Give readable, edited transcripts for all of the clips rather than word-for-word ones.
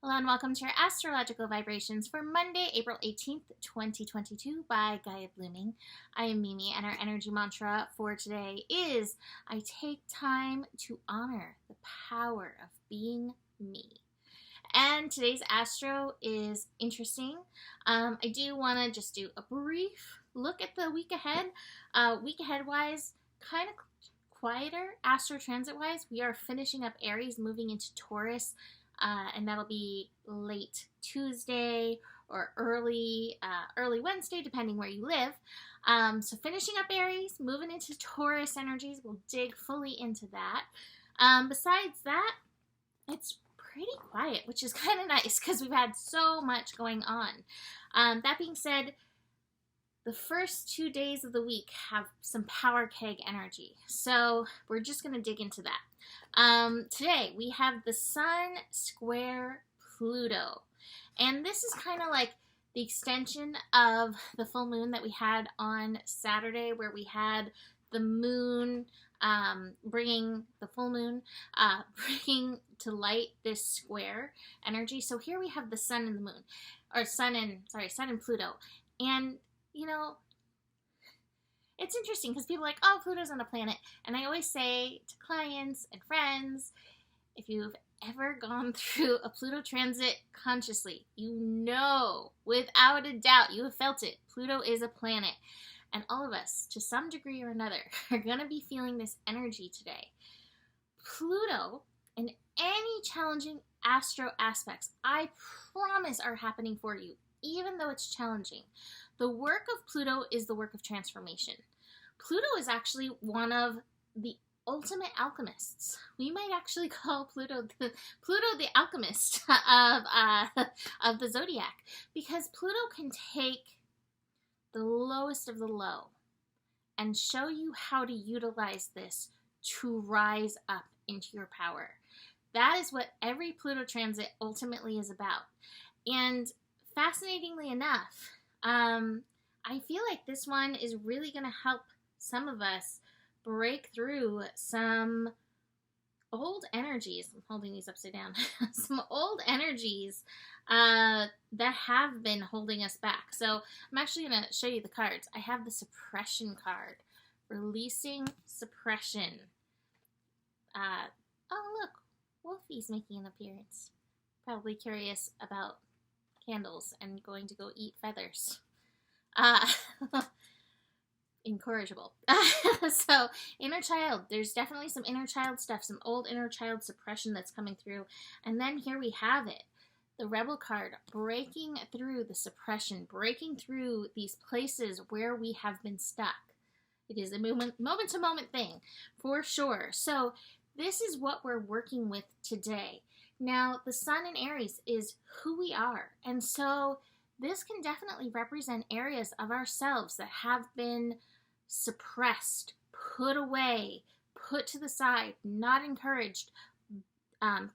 Hello and welcome to your astrological vibrations for Monday, April 18th, 2022 by Gaia Blooming. I am Mimi and our energy mantra for today is I take time to honor the power of being me. And today's astro is interesting. I do want to just do a brief look at the week ahead. Week ahead wise, kind of quieter astro transit wise. We are finishing up Aries, moving into Taurus. And that'll be late Tuesday or early Wednesday, depending where you live. So finishing up Aries, moving into Taurus energies. We'll dig fully into that. Besides that, it's pretty quiet, which is kind of nice because we've had so much going on. That being said, the first 2 days of the week have some power keg energy. So we're just going to dig into that. Today we have the Sun square Pluto. And this is kind of like the extension of the full moon that we had on Saturday, where we had the moon bringing the full moon, bringing to light this square energy. So here we have the sun and the moon, or sun and Pluto. And you know, it's interesting because people are like, oh, Pluto's on a planet. And I always say to clients and friends, if you've ever gone through a Pluto transit consciously, you know, without a doubt, you have felt it. Pluto is a planet. And all of us, to some degree or another, are going to be feeling this energy today. Pluto and any challenging astro aspects, I promise, are happening for you, even though it's challenging. The work of Pluto is the work of transformation. Pluto is actually one of the ultimate alchemists. We might actually call Pluto the alchemist of the zodiac, because Pluto can take the lowest of the low and show you how to utilize this to rise up into your power. That is what every Pluto transit ultimately is about. And fascinatingly enough, I feel like this one is really going to help some of us break through some old energies. I'm holding these upside down. Some old energies that have been holding us back. So I'm actually going to show you the cards. I have the suppression card, releasing suppression. Oh, look, Wolfie's making an appearance. Probably curious about candles and going to go eat feathers. Incorrigible. So inner child, there's definitely some inner child stuff, some old inner child suppression that's coming through. And then here we have it, the rebel card, breaking through the suppression, breaking through these places where we have been stuck. It is a moment to moment thing for sure. So this is what we're working with today. Now, the sun in Aries is who we are. And so this can definitely represent areas of ourselves that have been suppressed, put away, put to the side, not encouraged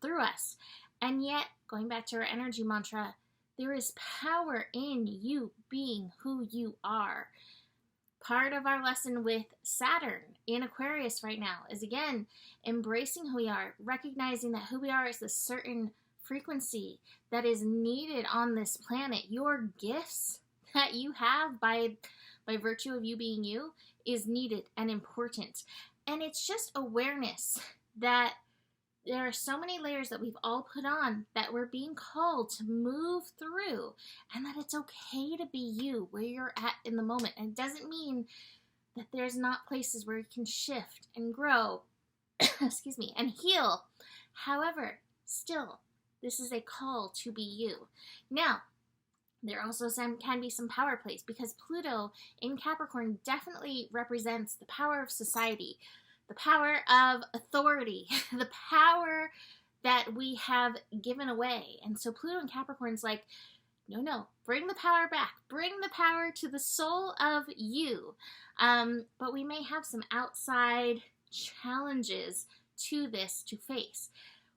through us. And yet, going back to our energy mantra, there is power in you being who you are. Part of our lesson with Saturn in Aquarius right now is, again, embracing who we are, recognizing that who we are is a certain frequency that is needed on this planet. Your gifts that you have by virtue of you being you is needed and important. And it's just awareness that there are so many layers that we've all put on that we're being called to move through, and that it's okay to be you where you're at in the moment. And it doesn't mean that there's not places where you can shift and grow, excuse me, and heal. However, still, this is a call to be you. Now, there also can be some power plays, because Pluto in Capricorn definitely represents the power of society, the power of authority, the power that we have given away. And so Pluto in Capricorn's like, no, bring the power back. Bring the power to the soul of you. But we may have some outside challenges to this to face.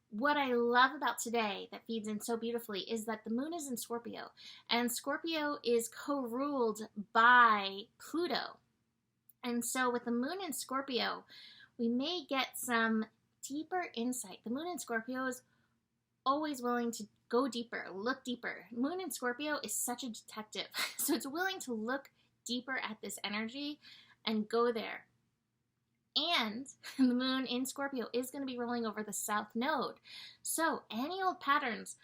What I love about today that feeds in so beautifully is that the moon is in Scorpio, and Scorpio is co-ruled by Pluto. And so with the moon in Scorpio, we may get some deeper insight. The moon in Scorpio is always willing to go deeper, look deeper. Moon in Scorpio is such a detective. So it's willing to look deeper at this energy and go there. And the moon in Scorpio is going to be rolling over the south node. So any old patterns,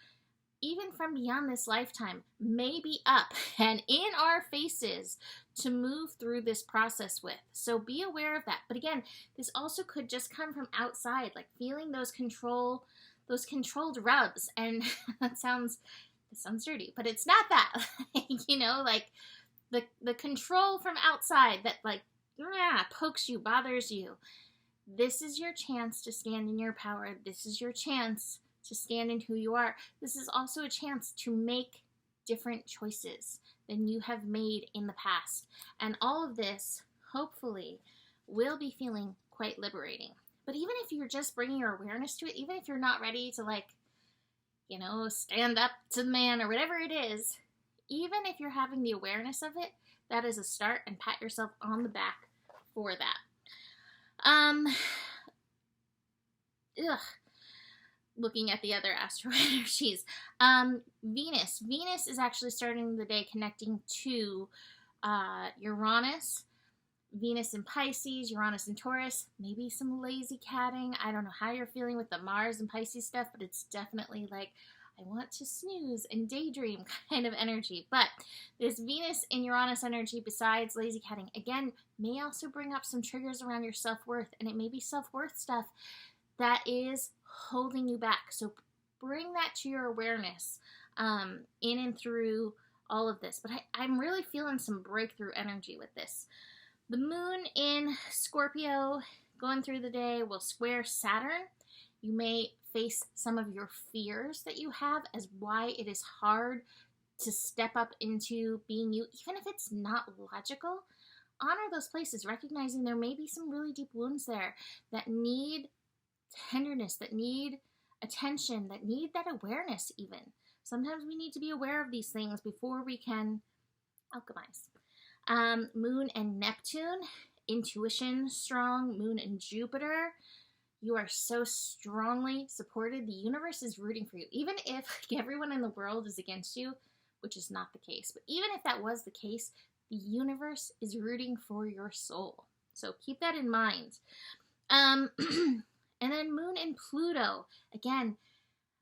even from beyond this lifetime, may be up and in our faces to move through this process with. So be aware of that. But again, this also could just come from outside, like feeling those controlled rubs. And that sounds dirty, but it's not that. Like the control from outside that pokes you, bothers you. This is your chance to stand in your power. This is your chance to stand in who you are. This is also a chance to make different choices than you have made in the past. And all of this, hopefully, will be feeling quite liberating. But even if you're just bringing your awareness to it, even if you're not ready to stand up to the man or whatever it is, even if you're having the awareness of it, that is a start, and pat yourself on the back for that. Looking at the other astro energies, Venus is actually starting the day connecting to Uranus. Venus in Pisces, Uranus in Taurus, maybe some lazy catting. I don't know how you're feeling with the Mars and Pisces stuff, but it's definitely like, I want to snooze and daydream kind of energy. But this Venus in Uranus energy, besides lazy catting, again, may also bring up some triggers around your self-worth. And it may be self-worth stuff that is holding you back. So bring that to your awareness in and through all of this. But I'm really feeling some breakthrough energy with this. The moon in Scorpio going through the day will square Saturn. You may face some of your fears that you have as why it is hard to step up into being you, even if it's not logical. Honor those places, recognizing there may be some really deep wounds there that need tenderness, that need attention, that need that awareness even. Sometimes we need to be aware of these things before we can alchemize. Moon and Neptune, intuition strong. Moon and Jupiter, you are so strongly supported. The universe is rooting for you. Even if everyone in the world is against you, which is not the case, but even if that was the case, the universe is rooting for your soul. So keep that in mind. And then Moon and Pluto, again,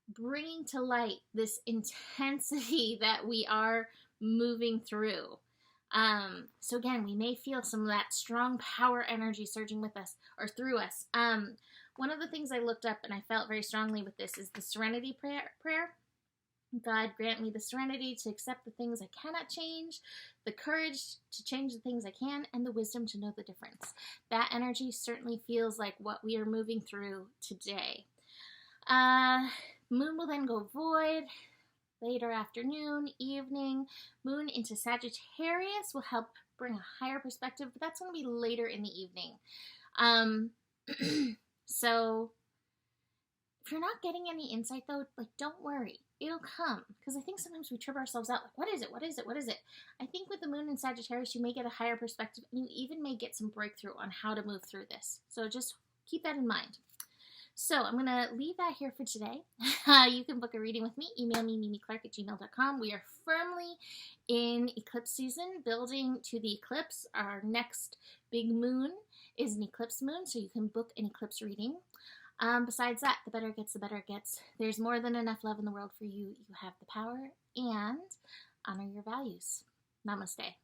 bringing to light this intensity that we are moving through. So again, we may feel some of that strong power energy surging with us or through us. One of the things I looked up and I felt very strongly with this is the serenity prayer. God, grant me the serenity to accept the things I cannot change, the courage to change the things I can, and the wisdom to know the difference. That energy certainly feels like what we are moving through today. Moon will then go void later afternoon, evening. Moon into Sagittarius will help bring a higher perspective, but that's going to be later in the evening. So if you're not getting any insight though, don't worry. It'll come. Because I think sometimes we trip ourselves out. What is it? What is it? What is it? I think with the moon in Sagittarius, you may get a higher perspective. And you even may get some breakthrough on how to move through this. So just keep that in mind. So I'm going to leave that here for today. You can book a reading with me. Email me, mimiclark@gmail.com. We are firmly in eclipse season, building to the eclipse. Our next big moon is an eclipse moon, so you can book an eclipse reading. Besides that, the better it gets, the better it gets. There's more than enough love in the world for you. You have the power, and honor your values. Namaste.